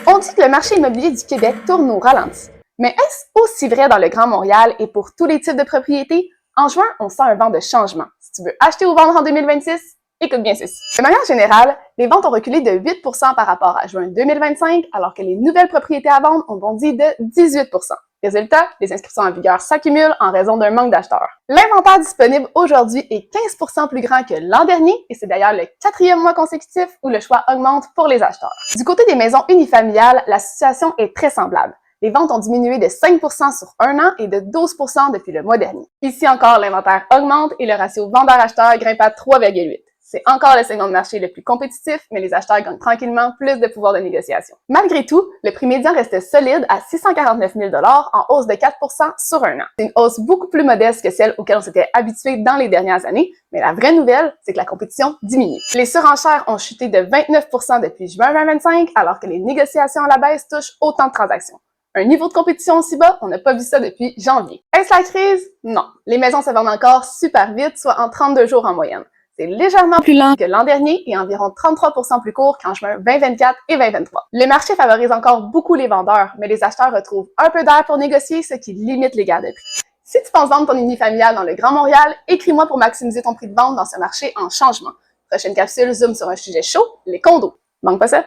On dit que le marché immobilier du Québec tourne au ralenti. Mais est-ce aussi vrai dans le Grand Montréal et pour tous les types de propriétés? En juin, on sent un vent de changement. Si tu veux acheter ou vendre en 2026, écoute bien ceci. De manière générale, les ventes ont reculé de 8% par rapport à juin 2025, alors que les nouvelles propriétés à vendre ont bondi de 18%. Résultat, les inscriptions en vigueur s'accumulent en raison d'un manque d'acheteurs. L'inventaire disponible aujourd'hui est 15% plus grand que l'an dernier et c'est d'ailleurs le 4e mois consécutif où le choix augmente pour les acheteurs. Du côté des maisons unifamiliales, la situation est très semblable. Les ventes ont diminué de 5% sur un an et de 12% depuis le mois dernier. Ici encore, l'inventaire augmente et le ratio vendeur-acheteur grimpe à 3,8. C'est encore le segment de marché le plus compétitif, mais les acheteurs gagnent tranquillement plus de pouvoir de négociation. Malgré tout, le prix médian reste solide à 649 000 $ en hausse de 4% sur un an. C'est une hausse beaucoup plus modeste que celle auquel on s'était habitué dans les dernières années, mais la vraie nouvelle, c'est que la compétition diminue. Les surenchères ont chuté de 29% depuis juin 2025, alors que les négociations à la baisse touchent autant de transactions. Un niveau de compétition aussi bas, on n'a pas vu ça depuis janvier. Est-ce la crise? Non. Les maisons se vendent encore super vite, soit en 32 jours en moyenne. C'est légèrement plus lent que l'an dernier et environ 33% plus court qu'en juin 2024 et 2023. Le marché favorise encore beaucoup les vendeurs, mais les acheteurs retrouvent un peu d'air pour négocier, ce qui limite les gains de prix. Si tu penses vendre ton unifamilial dans le Grand Montréal, écris-moi pour maximiser ton prix de vente dans ce marché en changement. Prochaine capsule zoom sur un sujet chaud, les condos. Manque pas ça?